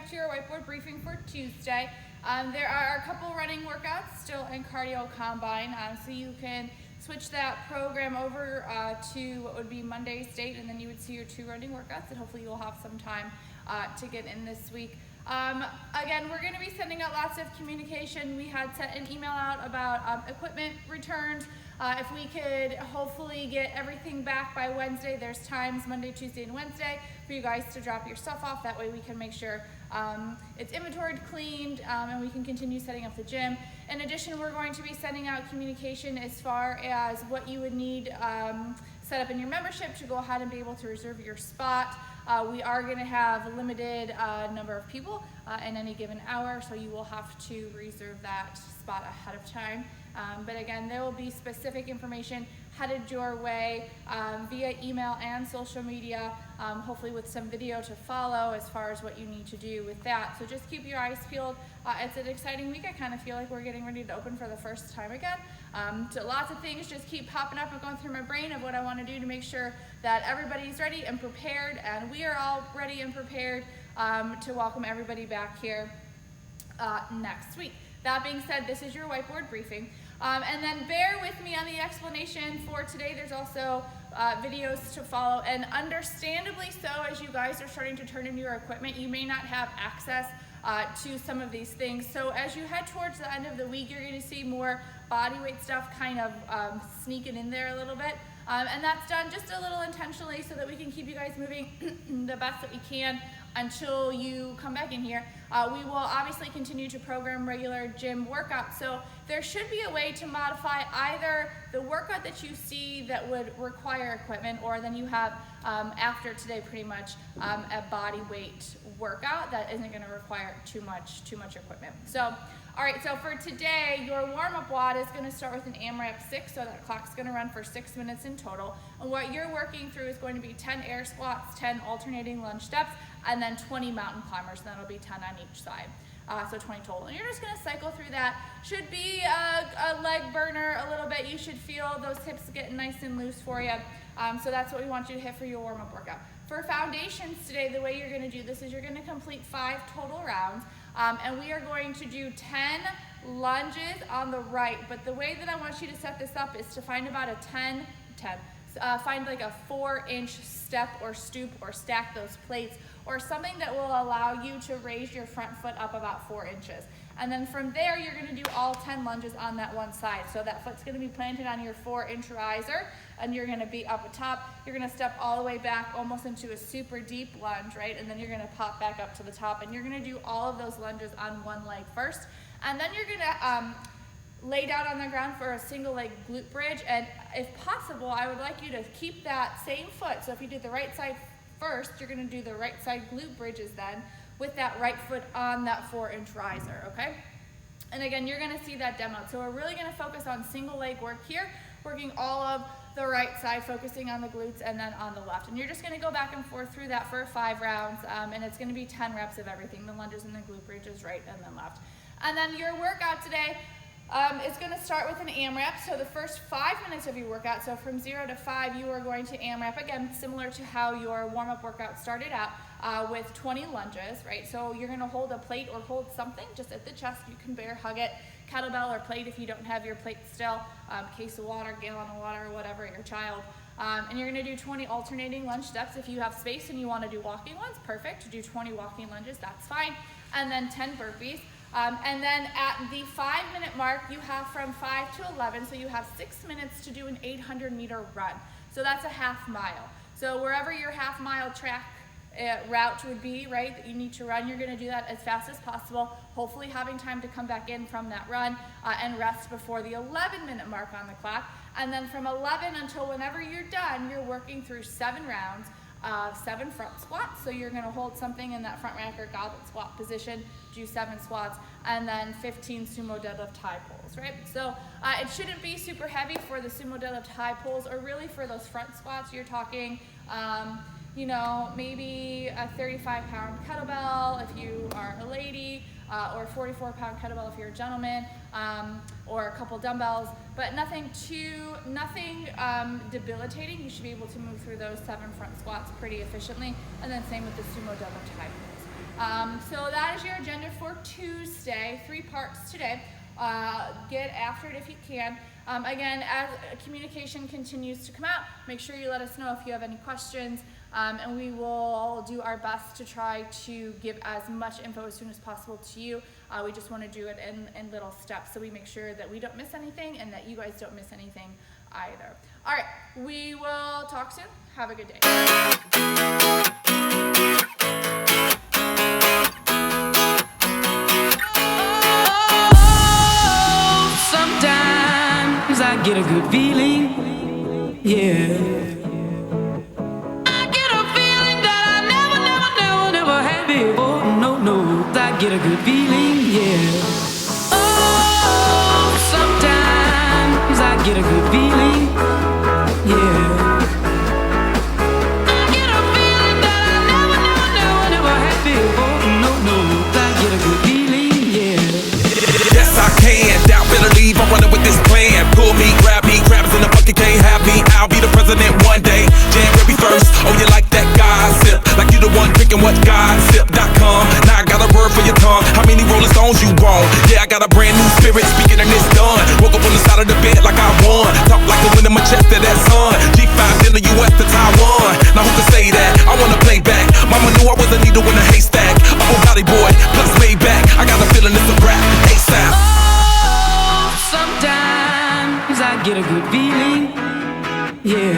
back to your whiteboard briefing for Tuesday. There are a couple running workouts still in cardio combine, so you can switch that program over to what would be Monday's date, and then you would see your 2 running workouts, and hopefully you'll have some time to get in this week. Again, we're going to be sending out lots of communication. We had sent an email out about equipment returns. If we could hopefully get everything back by Wednesday, there's times Monday, Tuesday, and Wednesday for you guys to drop your stuff off. That way we can make sure it's inventoried, cleaned, and we can continue setting up the gym. In addition, we're going to be sending out communication as far as what you would need set up in your membership to go ahead and be able to reserve your spot. We are going to have a limited number of people in any given hour, so you will have to reserve that spot ahead of time. But again, there will be specific information headed your way via email and social media, hopefully with some video to follow as far as what you need to do with that. So just keep your eyes peeled. It's an exciting week. I kind of feel like we're getting ready to open for the first time again. So lots of things just keep popping up and going through my brain of what I want to do to make sure that everybody's ready and prepared, and we are all ready and prepared to welcome everybody back here next week. That being said, this is your whiteboard briefing. And then bear with me on the explanation for today. There's also videos to follow, and understandably so, as you guys are starting to turn in your equipment, you may not have access to some of these things. So as you head towards the end of the week, you're going to see more body weight stuff kind of sneaking in there a little bit. And that's done just a little intentionally so that we can keep you guys moving the best that we can until you come back in here. We will obviously continue to program regular gym workouts. So there should be a way to modify either the workout that you see that would require equipment, or then you have after today pretty much a body weight workout that isn't going to require too much equipment. So all right, so for today, your warm-up WOD is going to start with an AMRAP 6, so that clock's going to run for 6 minutes in total. And what you're working through is going to be 10 air squats, 10 alternating lunge steps, and then 20 mountain climbers, and that'll be 10 on each side. So 20 total. And you're just going to cycle through that. Should be a leg burner a little bit. You should feel those hips getting nice and loose for you. So that's what we want you to hit for your warm-up workout. For foundations today, the way you're going to do this is you're going to complete 5 total rounds. And we are going to do 10 lunges on the right, but the way that I want you to set this up is to find about a find like a 4-inch step or stoop or stack those plates, or something that will allow you to raise your front foot up about 4 inches. And then from there, you're going to do all 10 lunges on that one side. So that foot's going to be planted on your 4-inch riser, and you're going to be up atop. You're going to step all the way back almost into a super deep lunge, right? And then you're going to pop back up to the top, and you're going to do all of those lunges on one leg first. And then you're going to lay down on the ground for a single leg glute bridge. And if possible, I would like you to keep that same foot. So if you do the right side first, you're going to do the right side glute bridges then with that right foot on that 4-inch riser, okay? And again, you're going to see that demo. So we're really going to focus on single leg work here, working all of the right side, focusing on the glutes and then on the left. And you're just going to go back and forth through that for 5 rounds, and it's going to be 10 reps of everything, the lunges and the glute bridges, right and then left. And then your workout today is going to start with an AMRAP. So the first 5 minutes of your workout, so from 0 to 5, you are going to AMRAP, again, similar to how your warm-up workout started out, with 20 lunges, right? So you're going to hold a plate or hold something just at the chest. You can bear hug it, kettlebell or plate if you don't have your plate still, case of water, gallon of water, whatever, your child. And you're going to do 20 alternating lunge steps. If you have space and you want to do walking ones, perfect. Do 20 walking lunges, that's fine. And then 10 burpees. And then at the 5-minute mark, you have from 5 to 11, so you have 6 minutes to do an 800-meter run. So that's a half mile. So wherever your half-mile track route would be, right, that you need to run, you're going to do that as fast as possible, hopefully having time to come back in from that run and rest before the 11-minute mark on the clock. And then from 11 until whenever you're done, you're working through 7 rounds of 7 front squats. So you're going to hold something in that front rack or goblet squat position, do 7 squats, and then 15 sumo deadlift high pulls, right? So it shouldn't be super heavy for the sumo deadlift high pulls, or really for those front squats. You're talking you know, maybe a 35-pound kettlebell if you are a lady, or a 44-pound kettlebell if you're a gentleman, or a couple dumbbells, but nothing debilitating. You should be able to move through those 7 front squats pretty efficiently, and then same with the sumo deadlift high pulls. So that is your agenda for Tuesday, 3 parts today. Get after it if you can. Again, as communication continues to come out, make sure you let us know if you have any questions, and we will do our best to try to give as much info as soon as possible to you. We just want to do it in little steps so we make sure that we don't miss anything and that you guys don't miss anything either. All right, we will talk soon. Have a good day. I get a good feeling, yeah. I get a feeling that I never had before. No, I get a good feeling, yeah. Oh, sometimes I get a good feeling, yeah. I get a feeling that I never had before. No, I get a good feeling, yeah. Yes, I can. Doubt, better leave. I'm running with this plan. Pull me, grab us in the bucket, can't have me. I'll be the president one day. January 1st. Oh, you like that gossip? Like you the one drinking what gossip.com. Now I got a word for your tongue. How many Rolling Stones you want? Yeah, I got a brand new spirit speaking and it's done. Woke up on the side of the bed like I won. Talk like the wind in my chest to that sun. G5 in the US to Taiwan. Now who can say that? I wanna play back. Mama knew I was a needle in a haystack. Upper body boy, plus way back. I got a feeling it's a rap. ASAP. Sometimes I get a good feeling, yeah.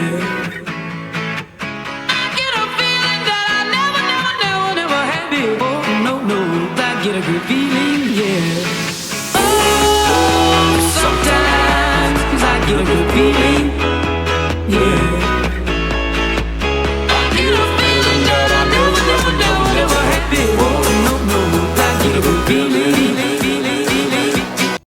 I get a feeling that I never had before. No, I get a good feeling.